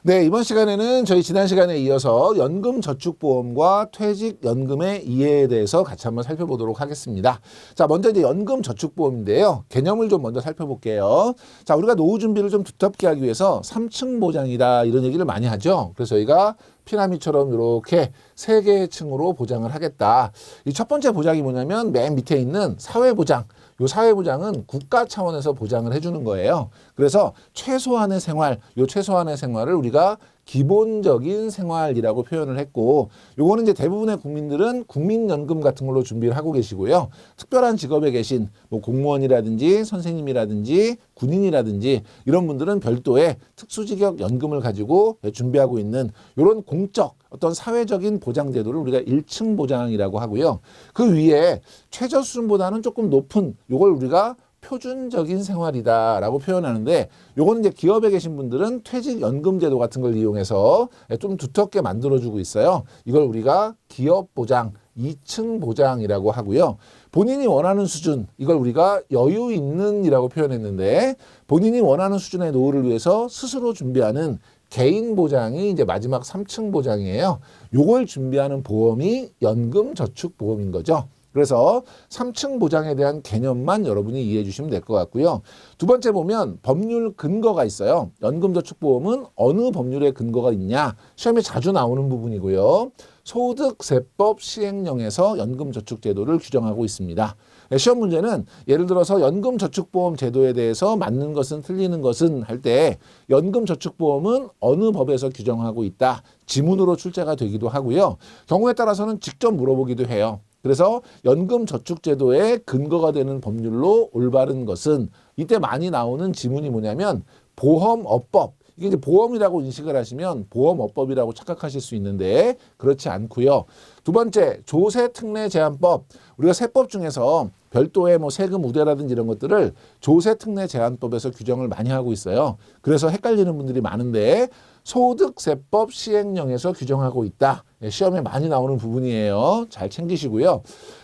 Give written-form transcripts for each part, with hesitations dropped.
네, 이번 시간에는 저희 지난 시간에 이어서 연금저축보험과 퇴직연금의 이해에 대해서 같이 한번 살펴보도록 하겠습니다. 자, 먼저 이제 연금저축보험인데요. 개념을 좀 먼저 살펴볼게요. 자, 우리가 노후 준비를 좀 두텁게 하기 위해서 3층 보장이다 이런 얘기를 많이 하죠. 그래서 저희가 피라미처럼 이렇게 세 개의 층으로 보장을 하겠다. 이 첫 번째 보장이 뭐냐면 맨 밑에 있는 사회보장. 요 사회보장은 국가 차원에서 보장을 해주는 거예요. 그래서 최소한의 생활, 요 최소한의 생활을 우리가 기본적인 생활이라고 표현을 했고, 요거는 이제 대부분의 국민들은 국민연금 같은 걸로 준비를 하고 계시고요. 특별한 직업에 계신 뭐 공무원이라든지 선생님이라든지 군인이라든지 이런 분들은 별도의 특수직역 연금을 가지고 준비하고 있는 이런 공적 어떤 사회적인 보장 제도를 우리가 1층 보장이라고 하고요. 그 위에 최저 수준보다는 조금 높은 요걸 우리가 표준적인 생활이다라고 표현하는데, 요거는 이제 기업에 계신 분들은 퇴직연금제도 같은 걸 이용해서 좀 두텁게 만들어주고 있어요. 이걸 우리가 기업보장, 2층 보장이라고 하고요. 본인이 원하는 수준, 이걸 우리가 여유 있는이라고 표현했는데, 본인이 원하는 수준의 노후를 위해서 스스로 준비하는 개인 보장이 이제 마지막 3층 보장이에요. 요걸 준비하는 보험이 연금저축보험인 거죠. 그래서 3층 보장에 대한 개념만 여러분이 이해해 주시면 될 것 같고요. 두 번째 보면 법률 근거가 있어요. 연금저축보험은 어느 법률의 근거가 있냐? 시험에 자주 나오는 부분이고요. 소득세법 시행령에서 연금저축제도를 규정하고 있습니다. 시험 문제는 예를 들어서 연금저축보험 제도에 대해서 맞는 것은 틀리는 것은 할 때 연금저축보험은 어느 법에서 규정하고 있다. 지문으로 출제가 되기도 하고요. 경우에 따라서는 직접 물어보기도 해요. 그래서 연금저축제도의 근거가 되는 법률로 올바른 것은, 이때 많이 나오는 지문이 뭐냐면 보험업법. 이게 이제 보험이라고 인식을 하시면 보험업법이라고 착각하실 수 있는데 그렇지 않고요. 두 번째, 조세특례제한법. 우리가 세법 중에서 별도의 뭐 세금 우대라든지 이런 것들을 조세특례제한법에서 규정을 많이 하고 있어요. 그래서 헷갈리는 분들이 많은데 소득세법 시행령에서 규정하고 있다. 시험에 많이 나오는 부분이에요. 잘 챙기시고요.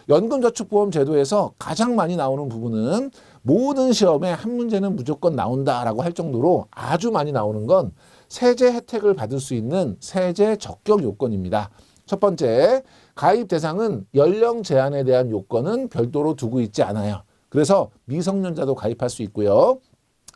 연금저축보험 제도에서 가장 많이 나오는 부분은 모든 시험에 한 문제는 무조건 나온다라고 할 정도로 아주 많이 나오는 건 세제 혜택을 받을 수 있는 세제 적격 요건입니다. 첫 번째, 가입 대상은 연령 제한에 대한 요건은 별도로 두고 있지 않아요. 그래서 미성년자도 가입할 수 있고요.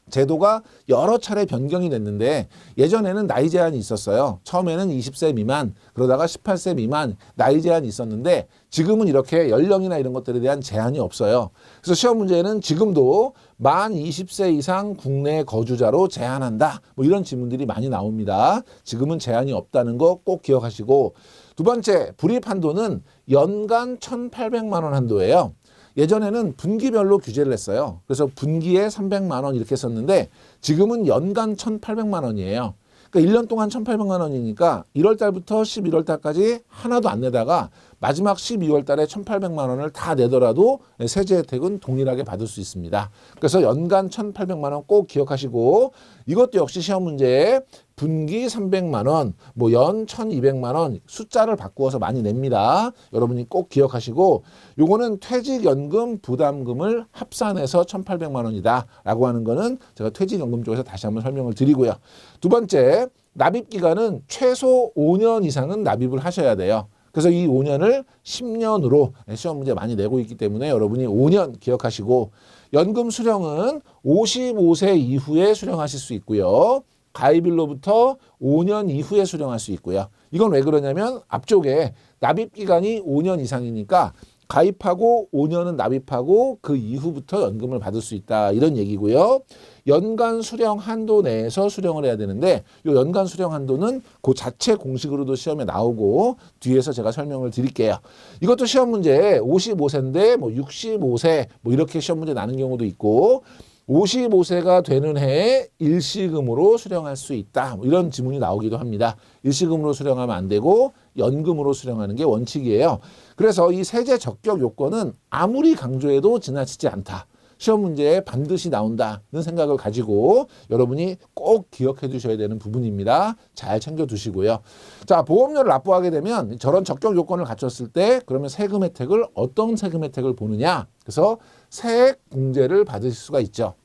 제도가 여러 차례 변경이 됐는데 예전에는 나이 제한이 있었어요. 처음에는 20세 미만, 그러다가 18세 미만 나이 제한이 있었는데 지금은 이렇게 연령이나 이런 것들에 대한 제한이 없어요. 그래서 시험 문제에는 지금도 만 20세 이상 국내 거주자로 제한한다. 뭐 이런 질문들이 많이 나옵니다. 지금은 제한이 없다는 거 꼭 기억하시고, 두 번째, 불입 한도는 연간 1,800만 원 한도예요. 예전에는 분기별로 규제를 했어요. 그래서 분기에 300만 원 이렇게 썼는데 지금은 연간 1,800만 원이에요. 그러니까 1년 동안 1,800만 원이니까 1월 달부터 11월 달까지 하나도 안 내다가 마지막 12월 달에 1,800만 원을 다 내더라도 세제 혜택은 동일하게 받을 수 있습니다. 그래서 연간 1,800만 원 꼭 기억하시고, 이것도 역시 시험 문제에 분기 300만 원, 뭐 연 1,200만 원 숫자를 바꾸어서 많이 냅니다. 여러분이 꼭 기억하시고, 요거는 퇴직연금 부담금을 합산해서 1,800만 원이다 라고 하는 거는 제가 퇴직연금 쪽에서 다시 한번 설명을 드리고요. 두 번째, 납입 기간은 최소 5년 이상은 납입을 하셔야 돼요. 그래서 이 5년을 10년으로 시험 문제 많이 내고 있기 때문에 여러분이 5년 기억하시고, 연금 수령은 55세 이후에 수령하실 수 있고요. 가입일로부터 5년 이후에 수령할 수 있고요. 이건 왜 그러냐면 앞쪽에 납입 기간이 5년 이상이니까 가입하고 5년은 납입하고 그 이후부터 연금을 받을 수 있다 이런 얘기고요. 연간 수령 한도 내에서 수령을 해야 되는데 이 연간 수령 한도는 그 자체 공식으로도 시험에 나오고 뒤에서 제가 설명을 드릴게요. 이것도 시험 문제에 55세인데 뭐 65세 뭐 이렇게 시험 문제 나는 경우도 있고 55세가 되는 해에 일시금으로 수령할 수 있다. 뭐 이런 지문이 나오기도 합니다. 일시금으로 수령하면 안 되고 연금으로 수령하는 게 원칙이에요. 그래서 이 세제 적격 요건은 아무리 강조해도 지나치지 않다. 시험 문제에 반드시 나온다는 생각을 가지고 여러분이 꼭 기억해 두셔야 되는 부분입니다. 잘 챙겨 두시고요. 자, 보험료를 납부하게 되면 저런 적격 요건을 갖췄을 때 그러면 세금 혜택을 어떤 세금 혜택을 보느냐? 그래서 세액 공제를 받으실 수가 있죠.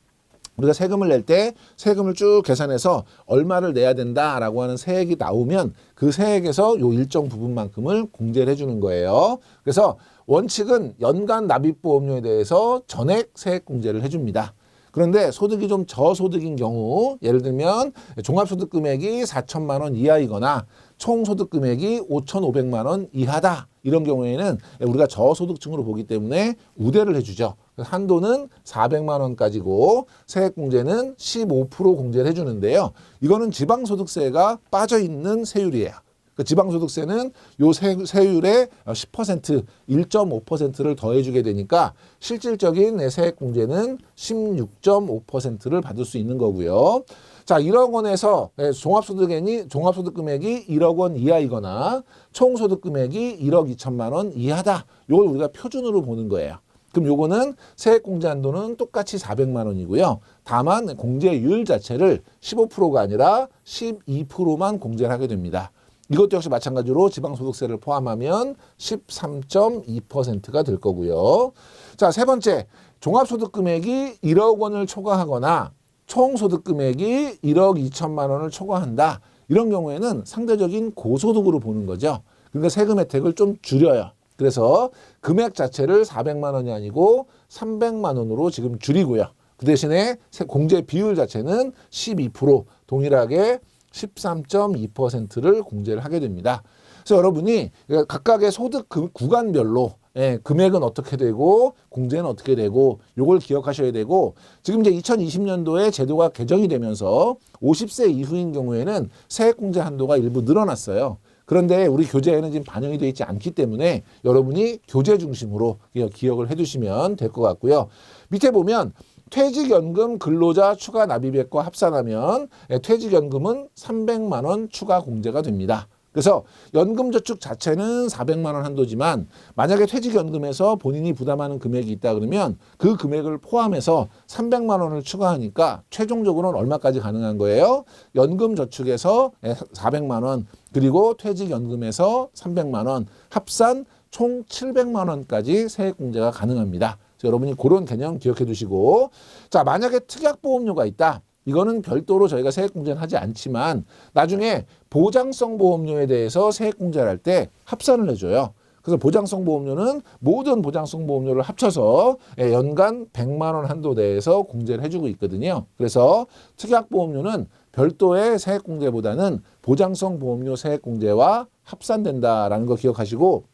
우리가 세금을 낼 때 세금을 쭉 계산해서 얼마를 내야 된다라고 하는 세액이 나오면 그 세액에서 요 일정 부분만큼을 공제를 해주는 거예요. 그래서 원칙은 연간 납입보험료에 대해서 전액 세액 공제를 해줍니다. 그런데 소득이 좀 저소득인 경우, 예를 들면 종합소득 금액이 4천만 원 이하이거나 총소득 금액이 5,500만 원 이하다, 이런 경우에는 우리가 저소득층으로 보기 때문에 우대를 해주죠. 한도는 400만 원까지고 세액 공제는 15% 공제를 해주는데요. 이거는 지방소득세가 빠져있는 세율이에요. 지방소득세는 요 세율의 10%, 1.5%를 더해주게 되니까 실질적인 세액 공제는 16.5%를 받을 수 있는 거고요. 자, 1억 원에서 종합소득 금액이 1억 원 이하이거나 총소득 금액이 1억 2천만 원 이하다, 이걸 우리가 표준으로 보는 거예요. 그럼 요거는 세액 공제 한도는 똑같이 400만 원이고요. 다만 공제율 자체를 15%가 아니라 12%만 공제를 하게 됩니다. 이것도 역시 마찬가지로 지방소득세를 포함하면 13.2%가 될 거고요. 자, 세 번째, 종합소득 금액이 1억 원을 초과하거나 총소득 금액이 1억 2천만 원을 초과한다, 이런 경우에는 상대적인 고소득으로 보는 거죠. 그러니까 세금 혜택을 좀 줄여요. 그래서 금액 자체를 400만 원이 아니고 300만 원으로 지금 줄이고요. 그 대신에 공제 비율 자체는 12%, 동일하게 13.2%를 공제를 하게 됩니다. 그래서 여러분이 각각의 소득 구간별로 금액은 어떻게 되고 공제는 어떻게 되고 요걸 기억하셔야 되고, 지금 이제 2020년도에 제도가 개정이 되면서 50세 이후인 경우에는 세액 공제 한도가 일부 늘어났어요. 그런데 우리 교재에는 지금 반영이 되어 있지 않기 때문에 여러분이 교재 중심으로 기억을 해두시면 될 것 같고요. 밑에 보면 퇴직연금 근로자 추가 납입액과 합산하면 퇴직연금은 300만 원 추가 공제가 됩니다. 그래서 연금저축 자체는 400만 원 한도지만 만약에 퇴직연금에서 본인이 부담하는 금액이 있다 그러면 그 금액을 포함해서 300만 원을 추가하니까 최종적으로는 얼마까지 가능한 거예요? 연금저축에서 400만 원, 그리고 퇴직연금에서 300만 원, 합산 총 700만 원까지 세액 공제가 가능합니다. 여러분이 그런 개념 기억해 두시고, 자, 만약에 특약보험료가 있다. 이거는 별도로 저희가 세액 공제는 하지 않지만 나중에 보장성 보험료에 대해서 세액 공제를 할 때 합산을 해줘요. 그래서 보장성 보험료는 모든 보장성 보험료를 합쳐서 연간 100만 원 한도 내에서 공제를 해주고 있거든요. 그래서 특약보험료는 별도의 세액 공제보다는 보장성 보험료 세액 공제와 합산된다라는 거 기억하시고,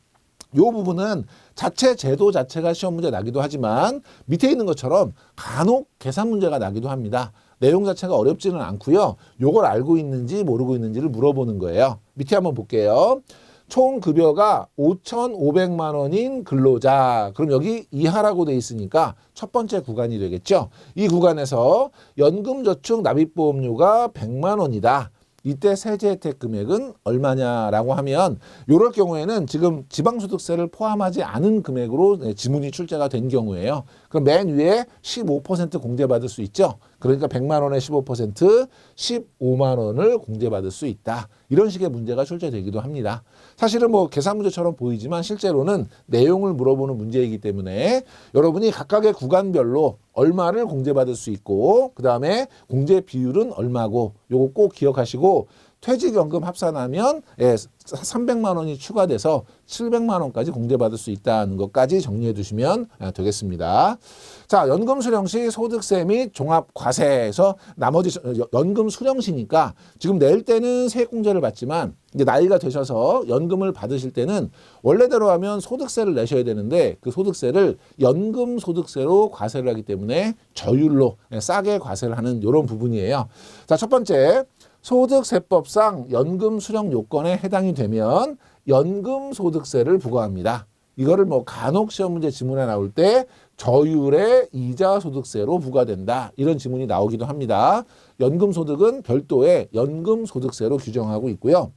이 부분은 자체 제도 자체가 시험 문제 나기도 하지만 밑에 있는 것처럼 간혹 계산 문제가 나기도 합니다. 내용 자체가 어렵지는 않고요. 요걸 알고 있는지 모르고 있는지를 물어보는 거예요. 밑에 한번 볼게요. 총 급여가 5,500만 원인 근로자. 그럼 여기 이하라고 돼 있으니까 첫 번째 구간이 되겠죠. 이 구간에서 연금저축 납입보험료가 100만 원이다. 이때 세제 혜택 금액은 얼마냐라고 하면, 이럴 경우에는 지금 지방소득세를 포함하지 않은 금액으로 지문이 출제가 된 경우에요. 그럼 맨 위에 15% 공제받을 수 있죠. 그러니까 100만 원에 15%, 15만 원을 공제받을 수 있다. 이런 식의 문제가 출제되기도 합니다. 사실은 뭐 계산 문제처럼 보이지만 실제로는 내용을 물어보는 문제이기 때문에 여러분이 각각의 구간별로 얼마를 공제받을 수 있고, 그 다음에 공제 비율은 얼마고, 요거 꼭 기억하시고, 퇴직연금 합산하면 300만 원이 추가돼서 700만 원까지 공제받을 수 있다는 것까지 정리해 두시면 되겠습니다. 자, 연금 수령 시 소득세 및 종합과세에서 나머지 연금 수령 시니까 지금 낼 때는 세액공제를 받지만 이제 나이가 되셔서 연금을 받으실 때는 원래대로 하면 소득세를 내셔야 되는데 그 소득세를 연금 소득세로 과세를 하기 때문에 저율로 싸게 과세를 하는 이런 부분이에요. 자, 첫 번째, 소득세법상 연금 수령 요건에 해당이 되면 연금 소득세를 부과합니다. 이거를 뭐 간혹 시험 문제 지문에 나올 때 저율의 이자 소득세로 부과된다, 이런 지문이 나오기도 합니다. 연금 소득은 별도의 연금 소득세로 규정하고 있고요.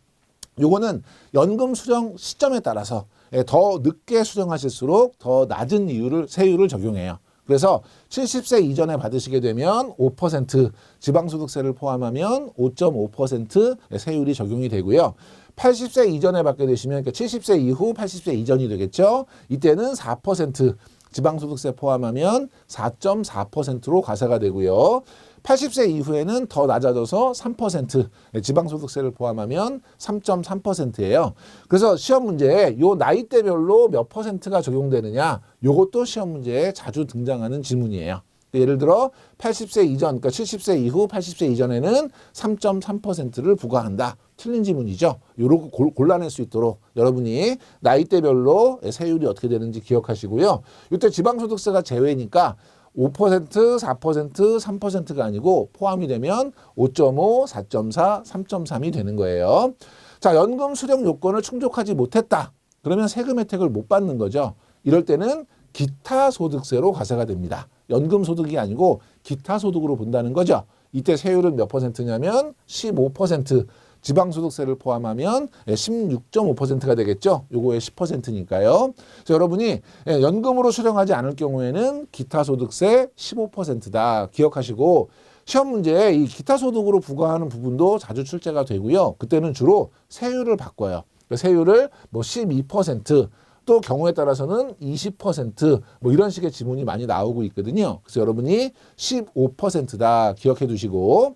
요거는 연금 수령 시점에 따라서 더 늦게 수령하실수록 더 낮은 세율을 적용해요. 그래서 70세 이전에 받으시게 되면 5%, 지방소득세를 포함하면 5.5% 세율이 적용이 되고요. 80세 이전에 받게 되시면, 그러니까 70세 이후 80세 이전이 되겠죠. 이때는 4%, 지방소득세 포함하면 4.4%로 과세가 되고요. 80세 이후에는 더 낮아져서 3%, 지방소득세를 포함하면 3.3%예요. 그래서 시험 문제에 요 나이대별로 몇 퍼센트가 적용되느냐, 요것도 시험 문제에 자주 등장하는 질문이에요. 예를 들어 80세 이전, 그러니까 70세 이후 80세 이전에는 3.3%를 부과한다. 틀린 지문이죠. 요렇게 골라낼 수 있도록 여러분이 나이대별로 세율이 어떻게 되는지 기억하시고요. 이때 지방소득세가 제외니까 5%, 4%, 3%가 아니고 포함이 되면 5.5, 4.4, 3.3이 되는 거예요. 자, 연금 수령 요건을 충족하지 못했다. 그러면 세금 혜택을 못 받는 거죠. 이럴 때는 기타 소득세로 과세가 됩니다. 연금 소득이 아니고 기타 소득으로 본다는 거죠. 이때 세율은 몇 퍼센트냐면 15%, 지방소득세를 포함하면 16.5%가 되겠죠. 요거의 10%니까요. 그래서 여러분이 연금으로 수령하지 않을 경우에는 기타 소득세 15%다. 기억하시고 시험 문제에 이 기타 소득으로 부과하는 부분도 자주 출제가 되고요. 그때는 주로 세율을 바꿔요. 세율을 뭐 12%, 또 경우에 따라서는 20% 뭐 이런 식의 지문이 많이 나오고 있거든요. 그래서 여러분이 15%다 기억해 두시고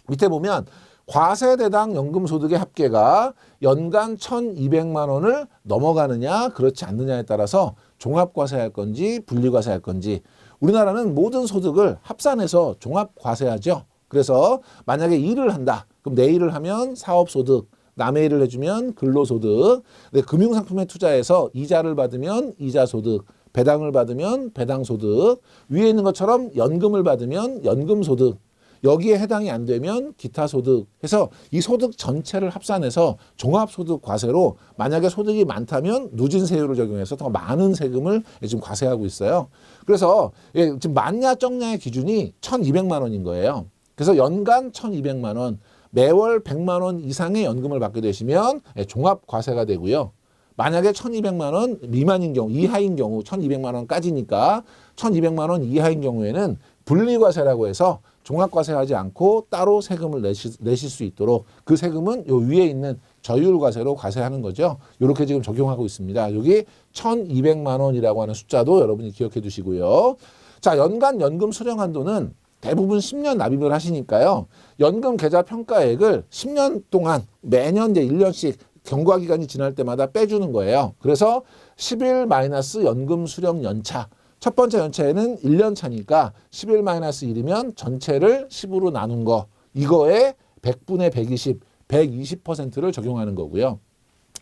밑에 보면 과세대당 연금소득의 합계가 연간 1,200만 원을 넘어가느냐 그렇지 않느냐에 따라서 종합과세할 건지 분리과세할 건지 우리나라는 모든 소득을 합산해서 종합과세하죠. 그래서 만약에 일을 한다. 그럼 내 일을 하면 사업소득, 남의 일을 해주면 근로소득, 금융상품에 투자해서 이자를 받으면 이자소득, 배당을 받으면 배당소득, 위에 있는 것처럼 연금을 받으면 연금소득, 여기에 해당이 안 되면 기타소득 해서 이 소득 전체를 합산해서 종합소득 과세로 만약에 소득이 많다면 누진세율을 적용해서 더 많은 세금을 지금 과세하고 있어요. 그래서 지금 많냐 적냐의 기준이 1,200만 원인 거예요. 그래서 연간 1,200만 원, 매월 100만 원 이상의 연금을 받게 되시면 종합과세가 되고요. 만약에 1,200만 원 미만인 경우, 이하인 경우 1,200만 원까지니까 1,200만 원 이하인 경우에는 분리과세라고 해서 종합과세하지 않고 따로 세금을 내실 수 있도록 그 세금은 요 위에 있는 저율과세로 과세하는 거죠. 이렇게 지금 적용하고 있습니다. 여기 1,200만 원이라고 하는 숫자도 여러분이 기억해 두시고요. 자, 연간 연금 수령 한도는 대부분 10년 납입을 하시니까요. 연금 계좌 평가액을 10년 동안 매년 이제 1년씩 경과 기간이 지날 때마다 빼주는 거예요. 그래서 10일 마이너스 연금 수령 연차. 첫 번째 연차에는 1년 차니까 11 마이너스 1이면 전체를 10으로 나눈 거. 이거에 100분의 120, 120%를 적용하는 거고요.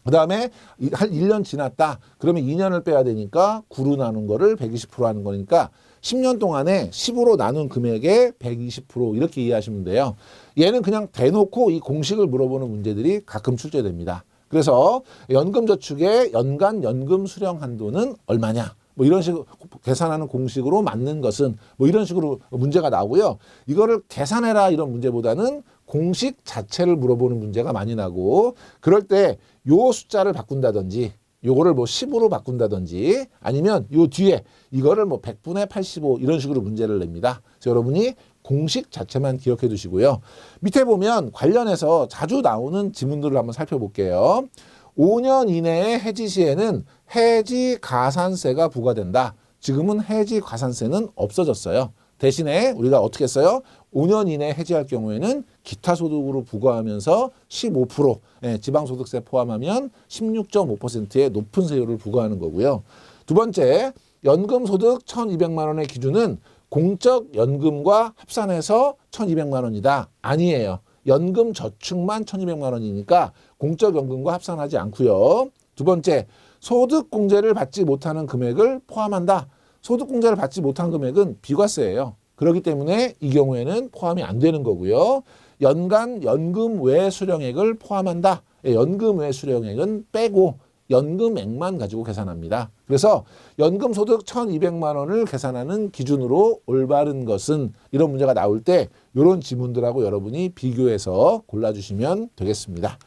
그 다음에 한 1년 지났다. 그러면 2년을 빼야 되니까 9로 나눈 거를 120% 하는 거니까 10년 동안에 10으로 나눈 금액의 120% 이렇게 이해하시면 돼요. 얘는 그냥 대놓고 이 공식을 물어보는 문제들이 가끔 출제됩니다. 그래서 연금저축의 연간 연금 수령 한도는 얼마냐? 뭐 이런 식으로 계산하는 공식으로 맞는 것은 뭐 이런 식으로 문제가 나오고요. 이거를 계산해라 이런 문제보다는 공식 자체를 물어보는 문제가 많이 나고 그럴 때 요 숫자를 바꾼다든지 요거를 뭐 10으로 바꾼다든지 아니면 요 뒤에 이거를 뭐 100분의 85 이런 식으로 문제를 냅니다. 그래서 여러분이 공식 자체만 기억해 두시고요. 밑에 보면 관련해서 자주 나오는 지문들을 한번 살펴볼게요. 5년 이내의 해지 시에는 해지 가산세가 부과된다. 지금은 해지 가산세는 없어졌어요. 대신에 우리가 어떻게 했어요? 5년 이내에 해지할 경우에는 기타 소득으로 부과하면서 15%, 지방소득세 포함하면 16.5%의 높은 세율을 부과하는 거고요. 두 번째, 연금소득 1,200만 원의 기준은 공적 연금과 합산해서 1,200만 원이다. 아니에요. 연금 저축만 1,200만 원이니까 공적 연금과 합산하지 않고요. 두 번째, 소득공제를 받지 못하는 금액을 포함한다. 소득공제를 받지 못한 금액은 비과세예요. 그렇기 때문에 이 경우에는 포함이 안 되는 거고요. 연간 연금 외 수령액을 포함한다. 연금 외 수령액은 빼고 연금액만 가지고 계산합니다. 그래서 연금소득 1,200만 원을 계산하는 기준으로 올바른 것은 이런 문제가 나올 때 이런 지문들하고 여러분이 비교해서 골라주시면 되겠습니다.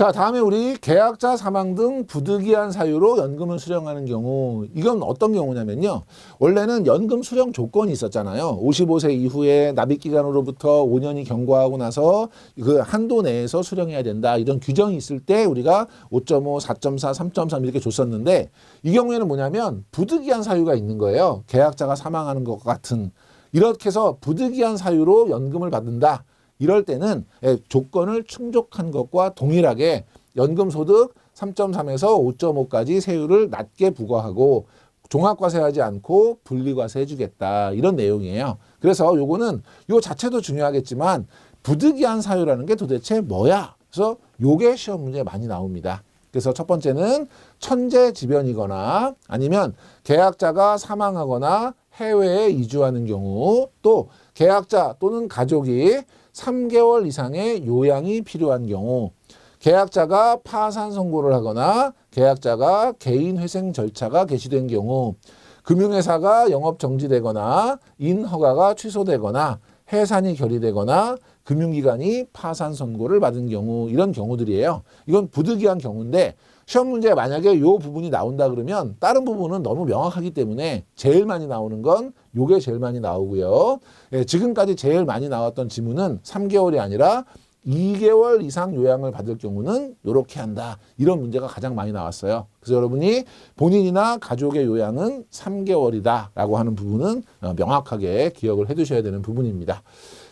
자, 다음에 우리 계약자 사망 등 부득이한 사유로 연금을 수령하는 경우, 이건 어떤 경우냐면요. 원래는 연금 수령 조건이 있었잖아요. 55세 이후에 납입기간으로부터 5년이 경과하고 나서 그 한도 내에서 수령해야 된다. 이런 규정이 있을 때 우리가 5.5, 4.4, 3.3 이렇게 줬었는데, 이 경우에는 뭐냐면 부득이한 사유가 있는 거예요. 계약자가 사망하는 것 같은. 이렇게 해서 부득이한 사유로 연금을 받는다. 이럴 때는 조건을 충족한 것과 동일하게 연금소득 3.3에서 5.5까지 세율을 낮게 부과하고 종합과세하지 않고 분리과세 해주겠다. 이런 내용이에요. 그래서 요거는 요 자체도 중요하겠지만 부득이한 사유라는 게 도대체 뭐야? 그래서 요게 시험 문제에 많이 나옵니다. 그래서 첫 번째는 천재지변이거나 아니면 계약자가 사망하거나 해외에 이주하는 경우, 또 계약자 또는 가족이 3개월 이상의 요양이 필요한 경우, 계약자가 파산 선고를 하거나 계약자가 개인회생 절차가 개시된 경우, 금융회사가 영업 정지되거나 인허가가 취소되거나 해산이 결의되거나 금융기관이 파산 선고를 받은 경우, 이런 경우들이에요. 이건 부득이한 경우인데 시험 문제에 만약에 이 부분이 나온다 그러면 다른 부분은 너무 명확하기 때문에 제일 많이 나오는 건 요게 제일 많이 나오고요. 지금까지 제일 많이 나왔던 지문은 3개월이 아니라 2개월 이상 요양을 받을 경우는 이렇게 한다. 이런 문제가 가장 많이 나왔어요. 그래서 여러분이 본인이나 가족의 요양은 3개월이다 라고 하는 부분은 명확하게 기억을 해두셔야 되는 부분입니다.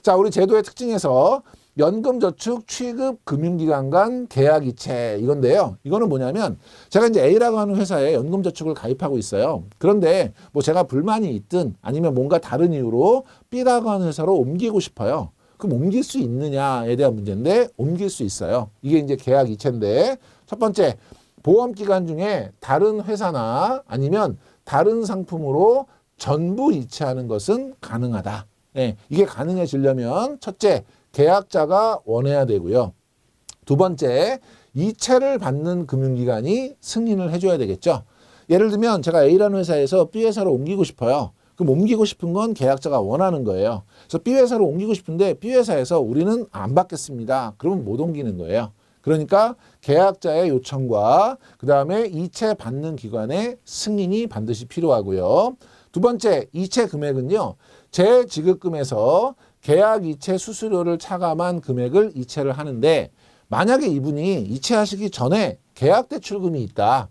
자, 우리 제도의 특징에서 연금저축 취급 금융기관 간 계약이체, 이건데요. 이거는 뭐냐면 제가 이제 A라고 하는 회사에 연금저축을 가입하고 있어요. 그런데 뭐 제가 불만이 있든 아니면 뭔가 다른 이유로 B라고 하는 회사로 옮기고 싶어요. 그럼 옮길 수 있느냐에 대한 문제인데 옮길 수 있어요. 이게 이제 계약이체인데, 첫 번째, 보험기관 중에 다른 회사나 아니면 다른 상품으로 전부 이체하는 것은 가능하다. 이게 가능해지려면 첫째, 계약자가 원해야 되고요. 두 번째, 이체를 받는 금융기관이 승인을 해줘야 되겠죠. 예를 들면 제가 A라는 회사에서 B 회사로 옮기고 싶어요. 그럼 옮기고 싶은 건 계약자가 원하는 거예요. 그래서 B 회사로 옮기고 싶은데 B 회사에서 우리는 안 받겠습니다. 그러면 못 옮기는 거예요. 그러니까 계약자의 요청과 그 다음에 이체 받는 기관의 승인이 반드시 필요하고요. 두 번째, 이체 금액은요, 재지급금에서 계약 이체 수수료를 차감한 금액을 이체를 하는데, 만약에 이분이 이체하시기 전에 계약 대출금이 있다,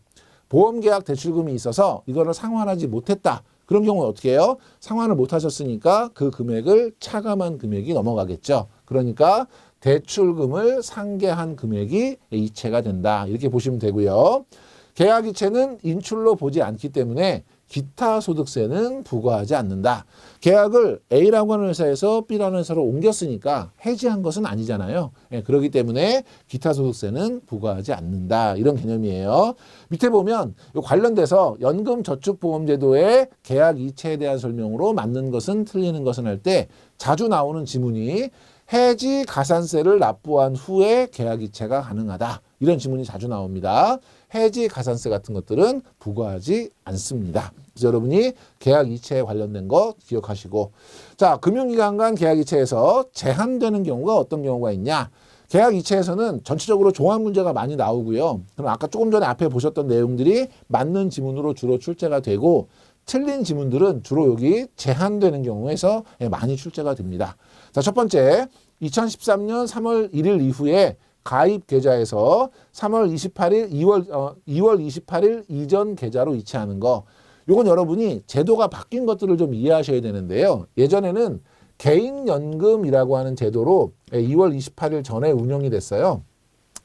보험계약 대출금이 있어서 이거를 상환하지 못했다, 그런 경우는 어떻게 해요? 상환을 못하셨으니까 그 금액을 차감한 금액이 넘어가겠죠. 그러니까 대출금을 상계한 금액이 이체가 된다, 이렇게 보시면 되고요. 계약 이체는 인출로 보지 않기 때문에 기타 소득세는 부과하지 않는다. 계약을 A라고 하는 회사에서 B라는 회사로 옮겼으니까 해지한 것은 아니잖아요. 그렇기 때문에 기타 소득세는 부과하지 않는다. 이런 개념이에요. 밑에 보면 관련돼서 연금저축보험제도의 계약 이체에 대한 설명으로 맞는 것은 틀리는 것은 할 때 자주 나오는 지문이 해지 가산세를 납부한 후에 계약 이체가 가능하다. 이런 지문이 자주 나옵니다. 해지 가산세 같은 것들은 부과하지 않습니다. 그래서 여러분이 계약 이체에 관련된 거 기억하시고, 자, 금융기관 간 계약 이체에서 제한되는 경우가 어떤 경우가 있냐? 계약 이체에서는 전체적으로 종합 문제가 많이 나오고요. 그럼 아까 조금 전에 앞에 보셨던 내용들이 맞는 지문으로 주로 출제가 되고, 틀린 지문들은 주로 여기 제한되는 경우에서 많이 출제가 됩니다. 자, 첫 번째, 2013년 3월 1일 이후에 가입 계좌에서 3월 28일, 2월 28일 이전 계좌로 이체하는 거. 요건 여러분이 제도가 바뀐 것들을 좀 이해하셔야 되는데요. 예전에는 개인연금이라고 하는 제도로 2월 28일 전에 운영이 됐어요.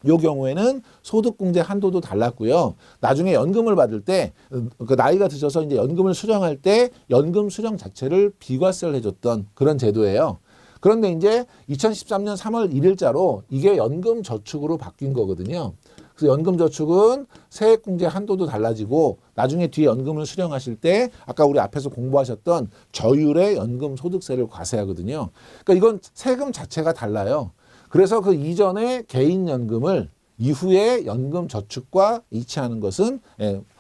요 경우에는 소득공제 한도도 달랐고요. 나중에 연금을 받을 때, 그 나이가 드셔서 이제 연금을 수령할 때 연금 수령 자체를 비과세를 해줬던 그런 제도예요. 그런데 이제 2013년 3월 1일자로 이게 연금저축으로 바뀐 거거든요. 그래서 연금저축은 세액공제 한도도 달라지고 나중에 뒤에 연금을 수령하실 때 아까 우리 앞에서 공부하셨던 저율의 연금소득세를 과세하거든요. 그러니까 이건 세금 자체가 달라요. 그래서 그 이전에 개인연금을 이후에 연금저축과 이체하는 것은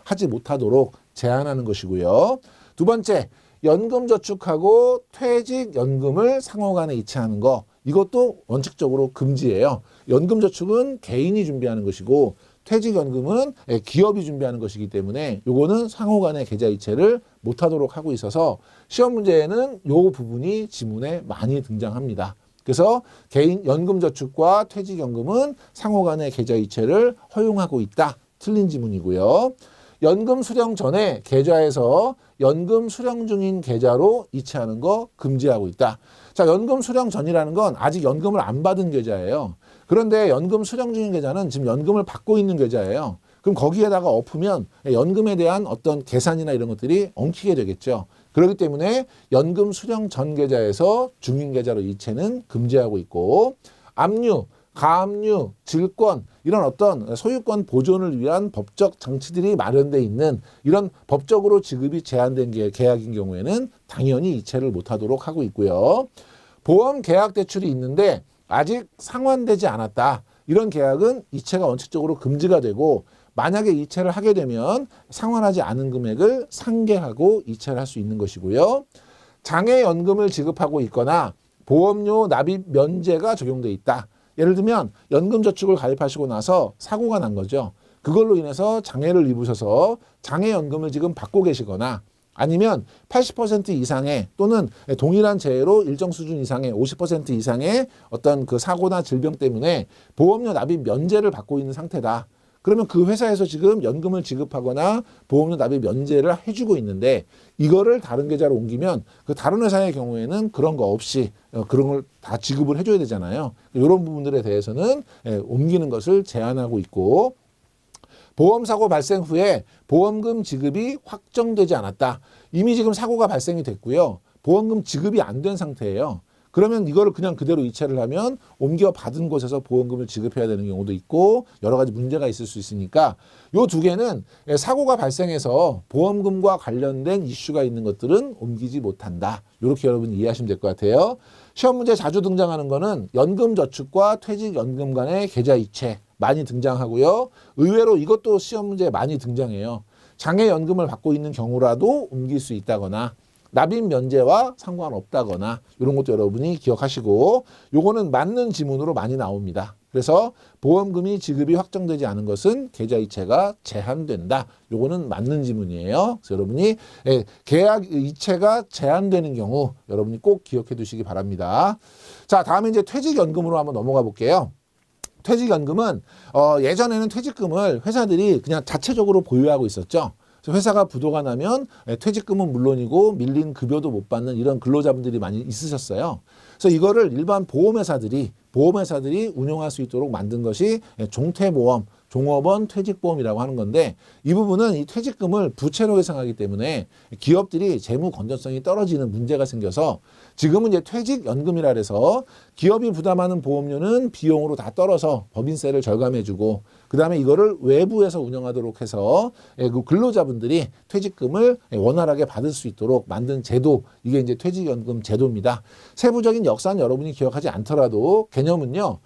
하지 못하도록 제한하는 것이고요. 두 번째, 연금저축하고 퇴직연금을 상호간에 이체하는 거. 이것도 원칙적으로 금지예요. 연금저축은 개인이 준비하는 것이고 퇴직연금은 기업이 준비하는 것이기 때문에 요거는 상호 간의 계좌이체를 못하도록 하고 있어서 시험 문제에는 요 부분이 지문에 많이 등장합니다. 그래서 개인 연금저축과 퇴직연금은 상호 간의 계좌이체를 허용하고 있다. 틀린 지문이고요. 연금 수령 전에 계좌에서 연금 수령 중인 계좌로 이체하는 거 금지하고 있다. 자, 연금 수령 전이라는 건 아직 연금을 안 받은 계좌예요. 그런데 연금 수령 중인 계좌는 지금 연금을 받고 있는 계좌예요. 그럼 거기에다가 엎으면 연금에 대한 어떤 계산이나 이런 것들이 엉키게 되겠죠. 그렇기 때문에 연금 수령 전 계좌에서 중인 계좌로 이체는 금지하고 있고, 압류, 가압류, 질권 이런 어떤 소유권 보존을 위한 법적 장치들이 마련되어 있는 이런 법적으로 지급이 제한된 계약인 경우에는 당연히 이체를 못하도록 하고 있고요. 보험 계약 대출이 있는데 아직 상환되지 않았다. 이런 계약은 이체가 원칙적으로 금지가 되고, 만약에 이체를 하게 되면 상환하지 않은 금액을 상계하고 이체를 할 수 있는 것이고요. 장애연금을 지급하고 있거나 보험료 납입 면제가 적용돼 있다. 예를 들면 연금저축을 가입하시고 나서 사고가 난 거죠. 그걸로 인해서 장애를 입으셔서 장애연금을 지금 받고 계시거나, 아니면 80% 이상의 또는 동일한 재해로 일정 수준 이상의 50% 이상의 어떤 그 사고나 질병 때문에 보험료 납입 면제를 받고 있는 상태다. 그러면 그 회사에서 지금 연금을 지급하거나 보험료 납입 면제를 해주고 있는데, 이거를 다른 계좌로 옮기면 그 다른 회사의 경우에는 그런 거 없이 그런 걸 다 지급을 해줘야 되잖아요. 이런 부분들에 대해서는 옮기는 것을 제한하고 있고, 보험사고 발생 후에 보험금 지급이 확정되지 않았다. 이미 지금 사고가 발생이 됐고요. 보험금 지급이 안 된 상태예요. 그러면 이거를 그냥 그대로 이체를 하면 옮겨 받은 곳에서 보험금을 지급해야 되는 경우도 있고 여러 가지 문제가 있을 수 있으니까 요 두 개는 사고가 발생해서 보험금과 관련된 이슈가 있는 것들은 옮기지 못한다. 이렇게 여러분 이해하시면 될 것 같아요. 시험 문제 자주 등장하는 거는 연금저축과 퇴직연금 간의 계좌 이체 많이 등장하고요. 의외로 이것도 시험 문제에 많이 등장해요. 장애연금을 받고 있는 경우라도 옮길 수 있다거나 납입 면제와 상관없다거나 이런 것도 여러분이 기억하시고, 요거는 맞는 지문으로 많이 나옵니다. 그래서 보험금이 지급이 확정되지 않은 것은 계좌 이체가 제한된다. 요거는 맞는 지문이에요. 그래서 여러분이 계약 이체가 제한되는 경우 여러분이 꼭 기억해 두시기 바랍니다. 자, 다음에 이제 퇴직연금으로 한번 넘어가 볼게요. 퇴직연금은 예전에는 퇴직금을 회사들이 그냥 자체적으로 보유하고 있었죠. 회사가 부도가 나면 퇴직금은 물론이고 밀린 급여도 못 받는 이런 근로자분들이 많이 있으셨어요. 그래서 이거를 일반 보험회사들이 운영할 수 있도록 만든 것이 종퇴보험, 종업원 퇴직보험이라고 하는 건데, 이 부분은 이 퇴직금을 부채로 회상하기 때문에 기업들이 재무 건전성이 떨어지는 문제가 생겨서 지금은 이제 퇴직연금이라 해서 기업이 부담하는 보험료는 비용으로 다 떨어서 법인세를 절감해주고, 그 다음에 이거를 외부에서 운영하도록 해서 그 근로자분들이 퇴직금을 원활하게 받을 수 있도록 만든 제도, 이게 이제 퇴직연금 제도입니다. 세부적인 역사는 여러분이 기억하지 않더라도 개념은요,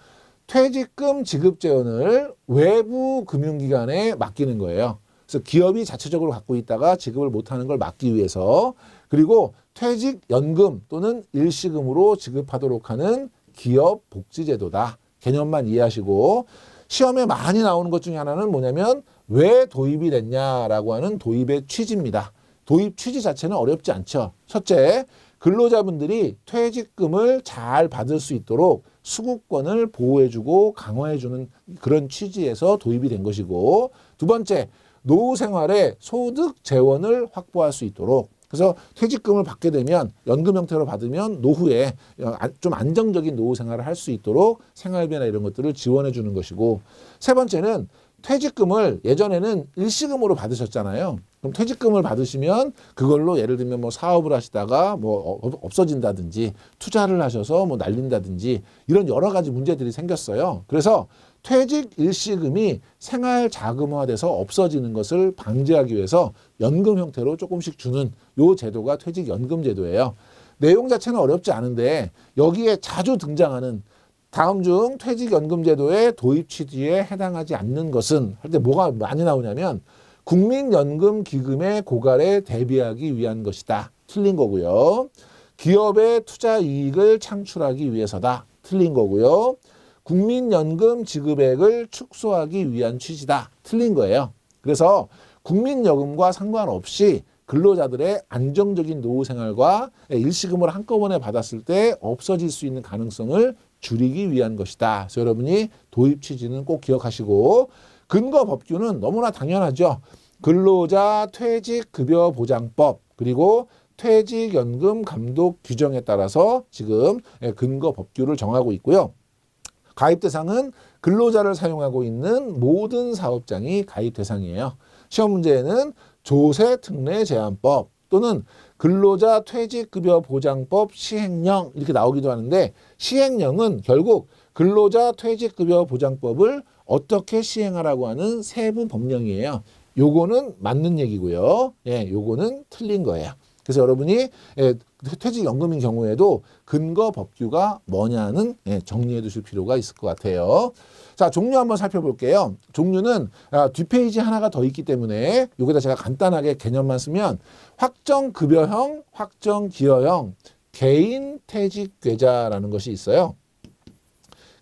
퇴직금 지급 재원을 외부 금융기관에 맡기는 거예요. 그래서 기업이 자체적으로 갖고 있다가 지급을 못하는 걸 막기 위해서, 그리고 퇴직연금 또는 일시금으로 지급하도록 하는 기업복지제도다. 개념만 이해하시고, 시험에 많이 나오는 것 중에 하나는 뭐냐면 왜 도입이 됐냐라고 하는 도입의 취지입니다. 도입 취지 자체는 어렵지 않죠. 첫째, 근로자분들이 퇴직금을 잘 받을 수 있도록 수급권을 보호해주고 강화해주는 그런 취지에서 도입이 된 것이고, 두 번째, 노후 생활에 소득 재원을 확보할 수 있도록, 그래서 퇴직금을 받게 되면 연금 형태로 받으면 노후에 좀 안정적인 노후 생활을 할 수 있도록 생활비나 이런 것들을 지원해 주는 것이고, 세 번째는 퇴직금을 예전에는 일시금으로 받으셨잖아요. 그럼 퇴직금을 받으시면 그걸로 예를 들면 뭐 사업을 하시다가 뭐 없어진다든지 투자를 하셔서 뭐 날린다든지 이런 여러 가지 문제들이 생겼어요. 그래서 퇴직 일시금이 생활 자금화돼서 없어지는 것을 방지하기 위해서 연금 형태로 조금씩 주는 요 제도가 퇴직연금 제도예요. 내용 자체는 어렵지 않은데 여기에 자주 등장하는 다음 중 퇴직연금 제도의 도입 취지에 해당하지 않는 것은 할 때 뭐가 많이 나오냐면 국민연금 기금의 고갈에 대비하기 위한 것이다. 틀린 거고요. 기업의 투자 이익을 창출하기 위해서다. 틀린 거고요. 국민연금 지급액을 축소하기 위한 취지다. 틀린 거예요. 그래서 국민연금과 상관없이 근로자들의 안정적인 노후 생활과 일시금을 한꺼번에 받았을 때 없어질 수 있는 가능성을 줄이기 위한 것이다. 그래서 여러분이 도입 취지는 꼭 기억하시고, 근거 법규는 너무나 당연하죠. 근로자 퇴직급여보장법 그리고 퇴직연금 감독 규정에 따라서 지금 근거 법규를 정하고 있고요. 가입 대상은 근로자를 사용하고 있는 모든 사업장이 가입 대상이에요. 시험 문제에는 조세특례제한법 또는 근로자 퇴직급여보장법 시행령 이렇게 나오기도 하는데, 시행령은 결국 근로자 퇴직급여보장법을 어떻게 시행하라고 하는 세부 법령이에요. 요거는 맞는 얘기고요. 예, 요거는 틀린 거예요. 그래서 여러분이 퇴직연금인 경우에도 근거 법규가 뭐냐는 정리해 두실 필요가 있을 것 같아요. 자, 종류 한번 살펴볼게요. 종류는 뒷페이지 하나가 더 있기 때문에 여기다 제가 간단하게 개념만 쓰면 확정급여형, 확정기여형, 개인퇴직계좌라는 것이 있어요.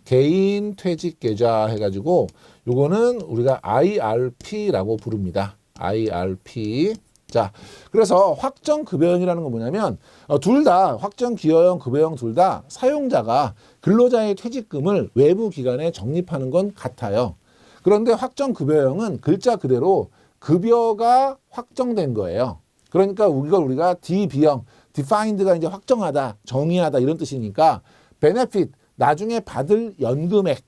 개인퇴직계좌 해가지고 요거는 우리가 IRP라고 부릅니다. IRP. 자, 그래서 확정급여형이라는 건 뭐냐면 둘 다 확정기여형, 급여형 둘 다 사용자가 근로자의 퇴직금을 외부 기관에 적립하는 건 같아요. 그런데 확정급여형은 글자 그대로 급여가 확정된 거예요. 그러니까 이걸 우리가 DB형, defined가 이제 확정하다, 정의하다 이런 뜻이니까 benefit, 나중에 받을 연금액,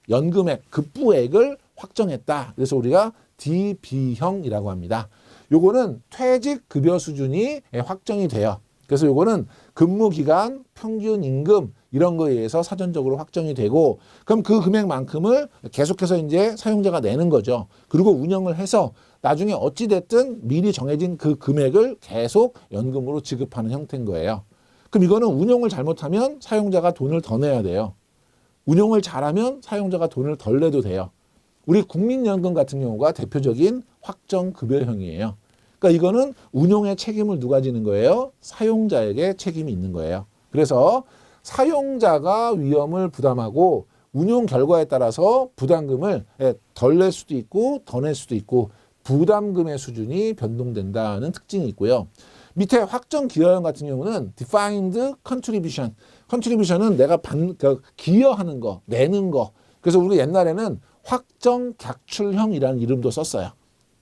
급부액을 확정했다. 그래서 우리가 DB형이라고 합니다. 요거는 퇴직급여 수준이 확정이 돼요. 그래서 요거는 근무기간, 평균 임금 이런 거에 의해서 사전적으로 확정이 되고, 그럼 그 금액만큼을 계속해서 이제 사용자가 내는 거죠. 그리고 운영을 해서 나중에 어찌됐든 미리 정해진 그 금액을 계속 연금으로 지급하는 형태인 거예요. 그럼 이거는 운용을 잘못하면 사용자가 돈을 더 내야 돼요. 운용을 잘하면 사용자가 돈을 덜 내도 돼요. 우리 국민연금 같은 경우가 대표적인 확정급여형이에요. 그러니까 이거는 운용의 책임을 누가 지는 거예요? 사용자에게 책임이 있는 거예요. 그래서 사용자가 위험을 부담하고 운용 결과에 따라서 부담금을 덜 낼 수도 있고 더 낼 수도 있고 부담금의 수준이 변동된다는 특징이 있고요. 밑에 확정기여형 같은 경우는 defined contribution. contribution은 내가 기여하는 거, 내는 거. 그래서 우리가 옛날에는 확정각출형이라는 이름도 썼어요.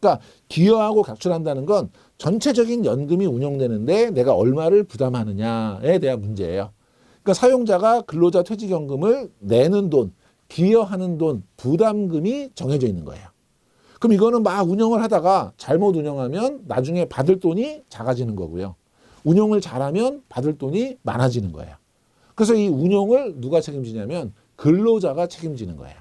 그러니까 기여하고 각출한다는 건 전체적인 연금이 운용되는데 내가 얼마를 부담하느냐에 대한 문제예요. 그러니까 사용자가 근로자 퇴직연금을 내는 돈, 기여하는 돈, 부담금이 정해져 있는 거예요. 그럼 이거는 막 운영을 하다가 잘못 운영하면 나중에 받을 돈이 작아지는 거고요. 운용을 잘하면 받을 돈이 많아지는 거예요. 그래서 이 운용을 누가 책임지냐면 근로자가 책임지는 거예요.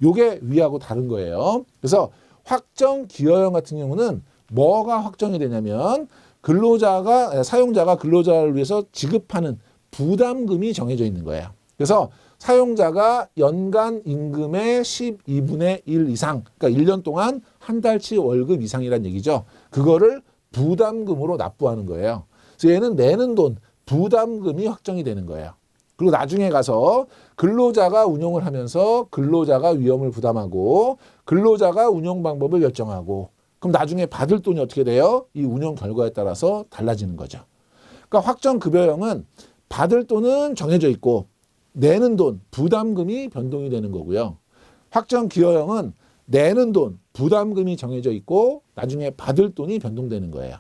요게 위하고 다른 거예요. 그래서 확정기여형 같은 경우는 뭐가 확정이 되냐면 사용자가 근로자를 위해서 지급하는 부담금이 정해져 있는 거예요. 그래서 사용자가 연간 임금의 12분의 1 이상, 그러니까 1년 동안 한 달치 월급 이상이란 얘기죠. 그거를 부담금으로 납부하는 거예요. 그래서 얘는 내는 돈, 부담금이 확정이 되는 거예요. 그리고 나중에 가서 근로자가 운용을 하면서 근로자가 위험을 부담하고 근로자가 운용 방법을 결정하고, 그럼 나중에 받을 돈이 어떻게 돼요? 이 운용 결과에 따라서 달라지는 거죠. 그러니까 확정급여형은 받을 돈은 정해져 있고 내는 돈, 부담금이 변동이 되는 거고요. 확정기여형은 내는 돈, 부담금이 정해져 있고 나중에 받을 돈이 변동되는 거예요.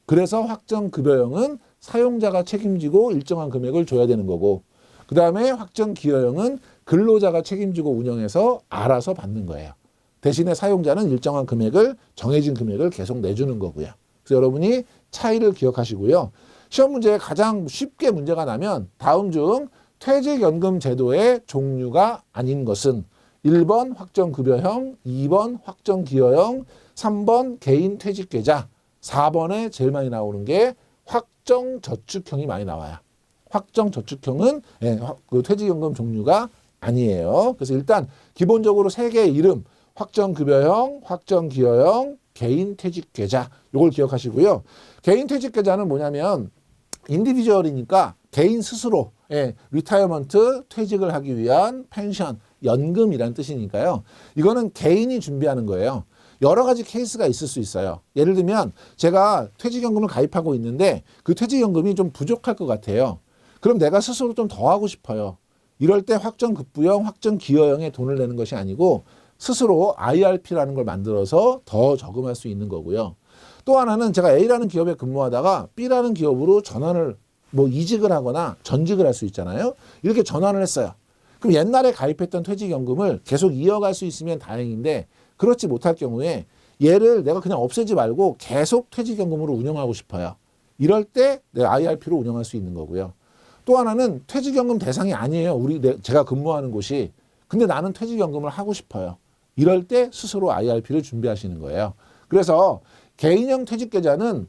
그래서 확정급여형은 사용자가 책임지고 일정한 금액을 줘야 되는 거고, 그 다음에 확정기여형은 근로자가 책임지고 운영해서 알아서 받는 거예요. 대신에 사용자는 일정한 금액을, 정해진 금액을 계속 내주는 거고요. 그래서 여러분이 차이를 기억하시고요. 시험 문제에 가장 쉽게 문제가 나면 다음 중 퇴직연금 제도의 종류가 아닌 것은 1번 확정급여형, 2번 확정기여형, 3번 개인퇴직계좌, 4번에 제일 많이 나오는 게 확정저축형이 많이 나와요. 확정저축형은 그 퇴직연금 종류가 아니에요. 그래서 일단 기본적으로 세 개의 이름, 확정급여형, 확정기여형, 개인퇴직계좌, 이걸 기억하시고요. 개인퇴직계좌는 뭐냐면 인디비주얼이니까 개인 스스로 리타이어먼트 퇴직을 하기 위한 펜션, 연금이라는 뜻이니까요. 이거는 개인이 준비하는 거예요. 여러 가지 케이스가 있을 수 있어요. 예를 들면 제가 퇴직연금을 가입하고 있는데 그 퇴직연금이 좀 부족할 것 같아요. 그럼 내가 스스로 좀 더 하고 싶어요. 이럴 때 확정급부형, 확정기여형의 돈을 내는 것이 아니고 스스로 IRP라는 걸 만들어서 더 저금할 수 있는 거고요. 또 하나는 제가 A라는 기업에 근무하다가 B라는 기업으로 전환을 이직을 하거나 전직을 할 수 있잖아요. 이렇게 전환을 했어요. 그럼 옛날에 가입했던 퇴직연금을 계속 이어갈 수 있으면 다행인데 그렇지 못할 경우에 얘를 내가 그냥 없애지 말고 계속 퇴직연금으로 운영하고 싶어요. 이럴 때 내 IRP로 운영할 수 있는 거고요. 또 하나는 퇴직연금 대상이 아니에요. 제가 근무하는 곳이. 근데 나는 퇴직연금을 하고 싶어요. 이럴 때 스스로 IRP를 준비하시는 거예요. 그래서 개인형 퇴직계좌는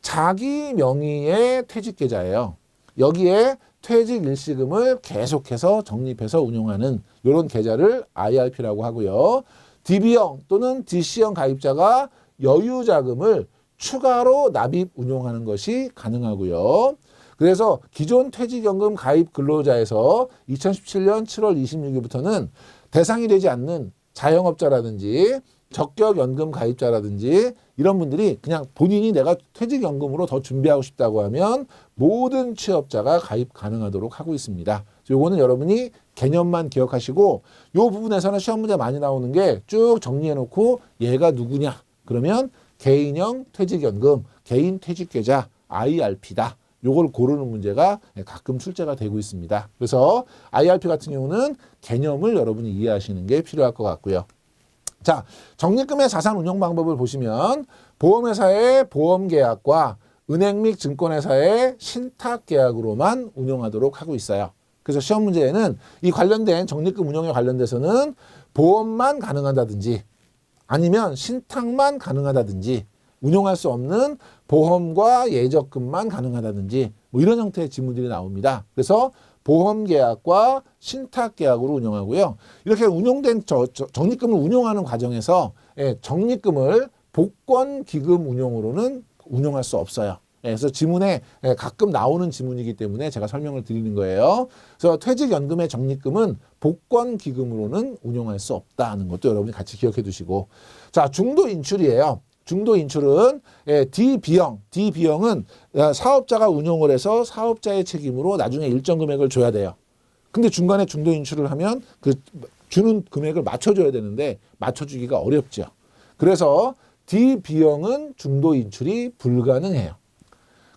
자기 명의의 퇴직계좌예요. 여기에 퇴직 일시금을 계속해서 적립해서 운용하는 이런 계좌를 IRP라고 하고요. DB형 또는 DC형 가입자가 여유자금을 추가로 납입 운용하는 것이 가능하고요. 그래서 기존 퇴직연금 가입 근로자에서 2017년 7월 26일부터는 대상이 되지 않는 자영업자라든지 적격연금 가입자라든지 이런 분들이 그냥 본인이 내가 퇴직연금으로 더 준비하고 싶다고 하면 모든 취업자가 가입 가능하도록 하고 있습니다. 요거는 여러분이 개념만 기억하시고 요 부분에서는 시험 문제 많이 나오는 게 쭉 정리해 놓고 얘가 누구냐 그러면 개인형 퇴직연금, 개인 퇴직계좌 IRP다. 요걸 고르는 문제가 가끔 출제가 되고 있습니다. 그래서 IRP 같은 경우는 개념을 여러분이 이해하시는 게 필요할 것 같고요. 자, 적립금의 자산 운용 방법을 보시면 보험회사의 보험계약과 은행 및 증권회사의 신탁계약으로만 운용하도록 하고 있어요. 그래서 시험 문제에는 이 관련된 적립금 운용에 관련돼서는 보험만 가능하다든지 아니면 신탁만 가능하다든지 운용할 수 없는 보험과 예적금만 가능하다든지 이런 형태의 지문들이 나옵니다. 그래서 보험계약과 신탁계약으로 운영하고요. 이렇게 운용된 적립금을 운용하는 과정에서 적립금을 복권기금 운용으로는 운용할 수 없어요. 그래서 지문에 가끔 나오는 지문이기 때문에 제가 설명을 드리는 거예요. 그래서 퇴직연금의 적립금은 복권기금으로는 운용할 수 없다는 것도 여러분이 같이 기억해 두시고 자, 중도인출이에요. 중도인출은 D비형은 사업자가 운용을 해서 사업자의 책임으로 나중에 일정 금액을 줘야 돼요. 근데 중간에 중도인출을 하면 그 주는 금액을 맞춰줘야 되는데 맞춰주기가 어렵죠. 그래서 D비형은 중도인출이 불가능해요.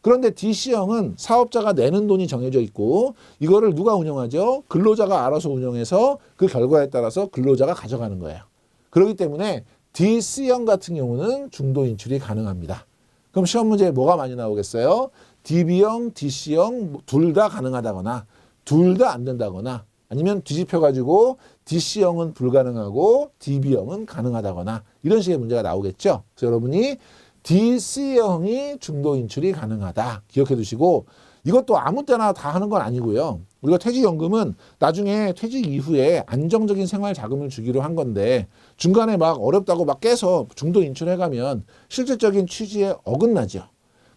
그런데 DC형은 사업자가 내는 돈이 정해져 있고 이거를 누가 운영하죠? 근로자가 알아서 운영해서 그 결과에 따라서 근로자가 가져가는 거예요. 그렇기 때문에 DC형 같은 경우는 중도 인출이 가능합니다. 그럼 시험 문제에 뭐가 많이 나오겠어요? DB형, DC형 둘 다 가능하다거나 둘 다 안 된다거나 아니면 뒤집혀가지고 DC형은 불가능하고 DB형은 가능하다거나 이런 식의 문제가 나오겠죠. 그래서 여러분이 DC형이 중도 인출이 가능하다 기억해 두시고 이것도 아무 때나 다 하는 건 아니고요. 우리가 퇴직연금은 나중에 퇴직 이후에 안정적인 생활 자금을 주기로 한 건데 중간에 막 어렵다고 막 깨서 중도 인출해가면 실질적인 취지에 어긋나죠.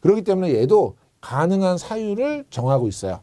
그렇기 때문에 얘도 가능한 사유를 정하고 있어요.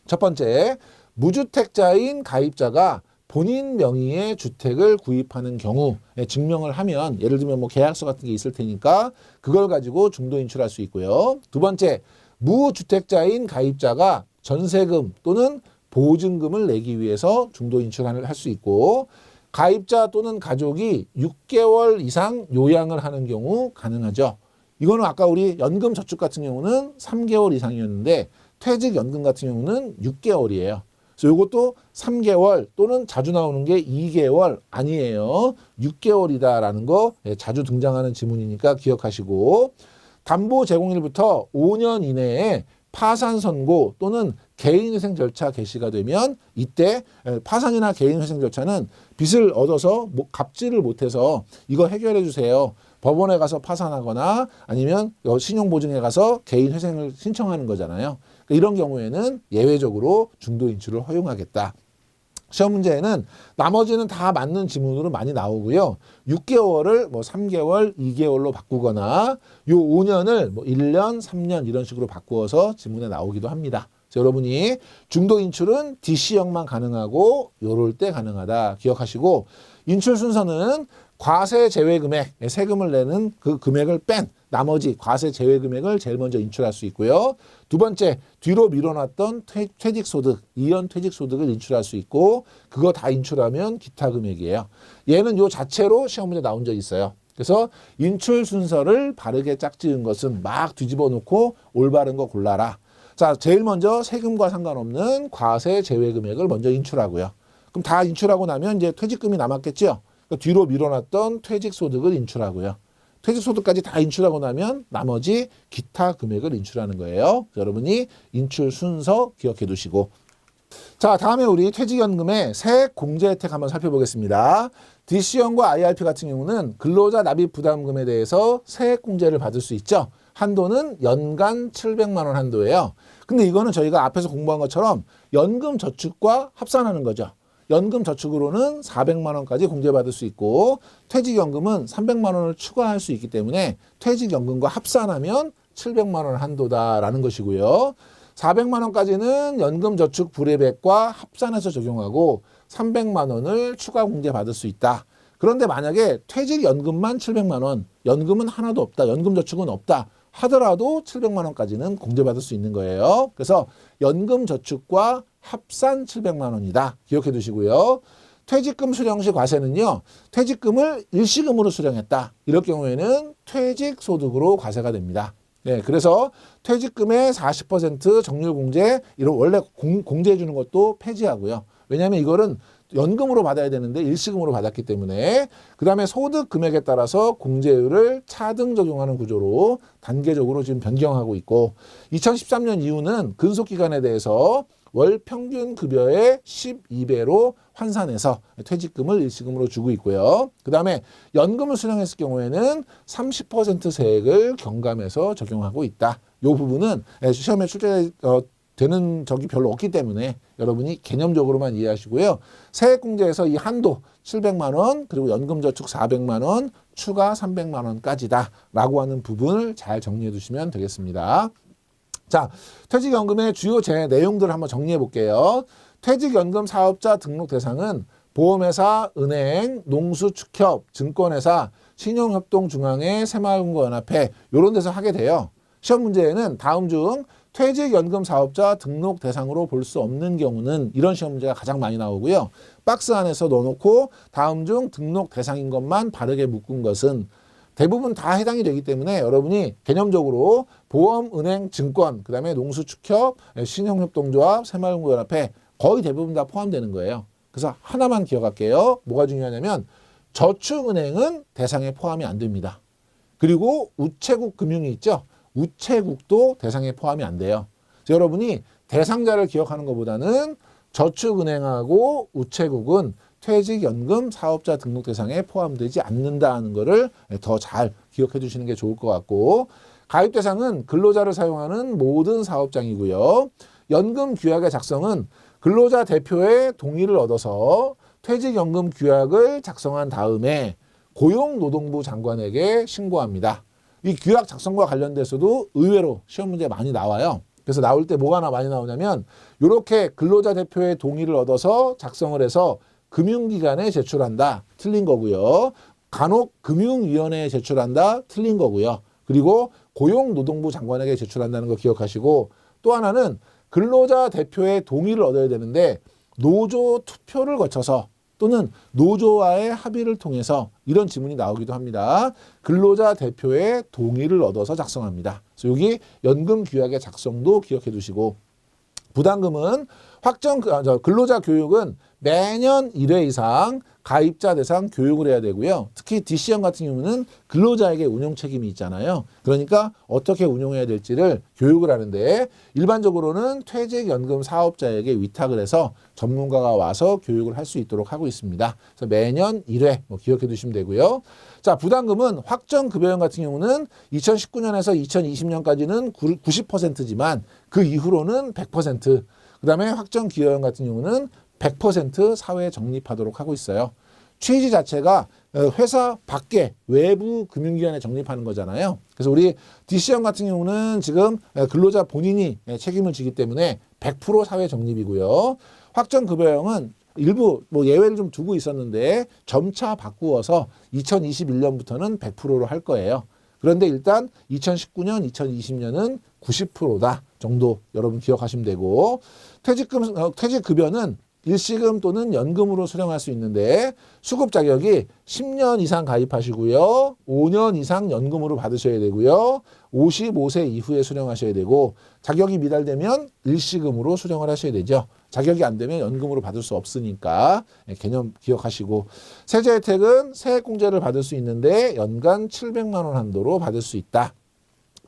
첫 번째, 무주택자인 가입자가 본인 명의의 주택을 구입하는 경우에 증명을 하면 예를 들면 뭐 계약서 같은 게 있을 테니까 그걸 가지고 중도 인출할 수 있고요. 두 번째, 무주택자인 가입자가 전세금 또는 보증금을 내기 위해서 중도 인출을 할 수 있고 가입자 또는 가족이 6개월 이상 요양을 하는 경우 가능하죠. 이거는 아까 우리 연금 저축 같은 경우는 3개월 이상이었는데 퇴직연금 같은 경우는 6개월이에요. 그래서 이것도 3개월 또는 자주 나오는 게 2개월 아니에요. 6개월이다라는 거 자주 등장하는 지문이니까 기억하시고 담보 제공일부터 5년 이내에 파산 선고 또는 개인회생 절차 개시가 되면 이때 파산이나 개인회생 절차는 빚을 얻어서 갚지를 못해서 이거 해결해 주세요. 법원에 가서 파산하거나 아니면 신용보증에 가서 개인회생을 신청하는 거잖아요. 이런 경우에는 예외적으로 중도 인출을 허용하겠다. 시험 문제에는 나머지는 다 맞는 지문으로 많이 나오고요. 6개월을 뭐 3개월, 2개월로 바꾸거나 요 5년을 뭐 1년, 3년 이런 식으로 바꾸어서 지문에 나오기도 합니다. 여러분이 중도 인출은 DC형만 가능하고 요럴 때 가능하다 기억하시고, 인출 순서는 과세 제외 금액, 세금을 내는 그 금액을 뺀 나머지 과세 제외 금액을 제일 먼저 인출할 수 있고요. 두 번째, 뒤로 밀어놨던 퇴직소득, 이연 퇴직소득을 인출할 수 있고, 그거 다 인출하면 기타 금액이에요. 얘는 요 자체로 시험 문제 나온 적이 있어요. 그래서 인출 순서를 바르게 짝지은 것은 막 뒤집어 놓고 올바른 거 골라라. 자, 제일 먼저 세금과 상관없는 과세 제외 금액을 먼저 인출하고요. 그럼 다 인출하고 나면 이제 퇴직금이 남았겠죠. 그러니까 뒤로 밀어놨던 퇴직소득을 인출하고요. 퇴직소득까지 다 인출하고 나면 나머지 기타 금액을 인출하는 거예요. 여러분이 인출 순서 기억해 두시고. 자, 다음에 우리 퇴직연금의 세액 공제 혜택 한번 살펴보겠습니다. DC형과 IRP 같은 경우는 근로자 납입 부담금에 대해서 세액 공제를 받을 수 있죠. 한도는 연간 700만 원 한도예요. 근데 이거는 저희가 앞에서 공부한 것처럼 연금 저축과 합산하는 거죠. 연금 저축으로는 400만 원까지 공제받을 수 있고, 퇴직연금은 300만 원을 추가할 수 있기 때문에 퇴직연금과 합산하면 700만 원 한도다라는 것이고요. 400만 원까지는 연금 저축 불예액과 합산해서 적용하고 300만 원을 추가 공제받을 수 있다. 그런데 만약에 퇴직연금만 700만 원, 연금은 하나도 없다, 연금 저축은 없다 하더라도 700만 원까지는 공제받을 수 있는 거예요. 그래서 연금 저축과 합산 700만 원이다. 기억해 두시고요. 퇴직금 수령 시 과세는요, 퇴직금을 일시금으로 수령했다. 이럴 경우에는 퇴직소득으로 과세가 됩니다. 네, 그래서 퇴직금의 40% 정률 공제, 이런 원래 공제해 주는 것도 폐지하고요. 왜냐하면 이거는 연금으로 받아야 되는데 일시금으로 받았기 때문에. 그 다음에 소득 금액에 따라서 공제율을 차등 적용하는 구조로 단계적으로 지금 변경하고 있고, 2013년 이후는 근속기간에 대해서 월 평균 급여의 12배로 환산해서 퇴직금을 일시금으로 주고 있고요. 그 다음에 연금을 수령했을 경우에는 30% 세액을 경감해서 적용하고 있다. 이 부분은 시험에 출제되는 적이 별로 없기 때문에 여러분이 개념적으로만 이해하시고요. 세액공제에서 이 한도 700만 원, 그리고 연금저축 400만 원, 추가 300만 원까지다 라고 하는 부분을 잘 정리해 두시면 되겠습니다. 자, 퇴직연금의 주요 내용들을 한번 정리해 볼게요. 퇴직연금 사업자 등록 대상은 보험회사, 은행, 농수축협, 증권회사, 신용협동중앙회, 새마을금고연합회 이런 데서 하게 돼요. 시험 문제에는 다음 중 퇴직연금 사업자 등록 대상으로 볼 수 없는 경우는 이런 시험 문제가 가장 많이 나오고요. 박스 안에서 넣어놓고 다음 중 등록 대상인 것만 바르게 묶은 것은 대부분 다 해당이 되기 때문에 여러분이 개념적으로 보험, 은행, 증권, 그 다음에 농수축협, 신용협동조합, 새마을금고연합회 거의 대부분 다 포함되는 거예요. 그래서 하나만 기억할게요. 뭐가 중요하냐면 저축은행은 대상에 포함이 안 됩니다. 그리고 우체국 금융이 있죠. 우체국도 대상에 포함이 안 돼요. 그래서 여러분이 대상자를 기억하는 것보다는 저축은행하고 우체국은 퇴직연금 사업자 등록 대상에 포함되지 않는다는 것을 더 잘 기억해 두시는 게 좋을 것 같고, 가입 대상은 근로자를 사용하는 모든 사업장이고요. 연금 규약의 작성은 근로자 대표의 동의를 얻어서 퇴직연금 규약을 작성한 다음에 고용노동부 장관에게 신고합니다. 이 규약 작성과 관련돼서도 의외로 시험 문제 많이 나와요. 그래서 나올 때 뭐가 많이 나오냐면 이렇게 근로자 대표의 동의를 얻어서 작성을 해서 금융기관에 제출한다. 틀린 거고요. 간혹금융위원회에 제출한다. 틀린 거고요. 그리고 고용노동부 장관에게 제출한다는 거 기억하시고, 또 하나는 근로자 대표의 동의를 얻어야 되는데 노조 투표를 거쳐서 또는 노조와의 합의를 통해서 이런 지문이 나오기도 합니다. 근로자 대표의 동의를 얻어서 작성합니다. 그래서 여기 연금 규약의 작성도 기억해 두시고, 부담금은 근로자 교육은 매년 1회 이상 가입자 대상 교육을 해야 되고요. 특히 DC형 같은 경우는 근로자에게 운영 책임이 있잖아요. 그러니까 어떻게 운용해야 될지를 교육을 하는데, 일반적으로는 퇴직연금 사업자에게 위탁을 해서 전문가가 와서 교육을 할 수 있도록 하고 있습니다. 그래서 매년 1회 기억해 두시면 되고요. 자, 부담금은 확정급여형 같은 경우는 2019년에서 2020년까지는 90%지만 그 이후로는 100%, 그 다음에 확정기여형 같은 경우는 100% 사회에 적립하도록 하고 있어요. 취지 자체가 회사 밖에 외부 금융기관에 적립하는 거잖아요. 그래서 우리 DC형 같은 경우는 지금 근로자 본인이 책임을 지기 때문에 100% 사회 적립이고요. 확정급여형은 일부 뭐 예외를 좀 두고 있었는데 점차 바꾸어서 2021년부터는 100%로 할 거예요. 그런데 일단 2019년, 2020년은 90%다 정도 여러분 기억하시면 되고, 퇴직급여는 일시금 또는 연금으로 수령할 수 있는데 수급 자격이 10년 이상 가입하시고요. 5년 이상 연금으로 받으셔야 되고요. 55세 이후에 수령하셔야 되고, 자격이 미달되면 일시금으로 수령을 하셔야 되죠. 자격이 안 되면 연금으로 받을 수 없으니까 개념 기억하시고, 세제 혜택은 세액공제를 받을 수 있는데 연간 700만 원 한도로 받을 수 있다.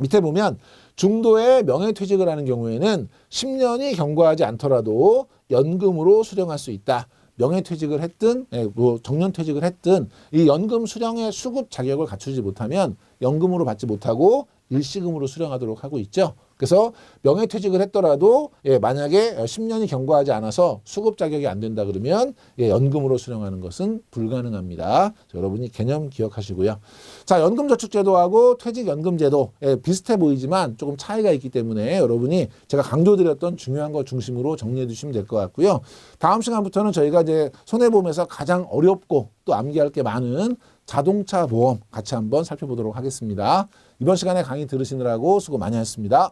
밑에 보면 중도에 명예퇴직을 하는 경우에는 10년이 경과하지 않더라도 연금으로 수령할 수 있다. 명예퇴직을 했든 뭐 정년퇴직을 했든 이 연금 수령의 수급 자격을 갖추지 못하면 연금으로 받지 못하고 일시금으로 수령하도록 하고 있죠. 그래서 명예퇴직을 했더라도 만약에 10년이 경과하지 않아서 수급 자격이 안 된다 그러면 연금으로 수령하는 것은 불가능합니다. 여러분이 개념 기억하시고요. 자, 연금저축제도하고 퇴직연금제도 비슷해 보이지만 조금 차이가 있기 때문에 여러분이 제가 강조드렸던 중요한 것 중심으로 정리해 주시면 될 것 같고요. 다음 시간부터는 저희가 이제 손해보험에서 가장 어렵고 또 암기할 게 많은 자동차 보험 같이 한번 살펴보도록 하겠습니다. 이번 시간에 강의 들으시느라고 수고 많이 하셨습니다.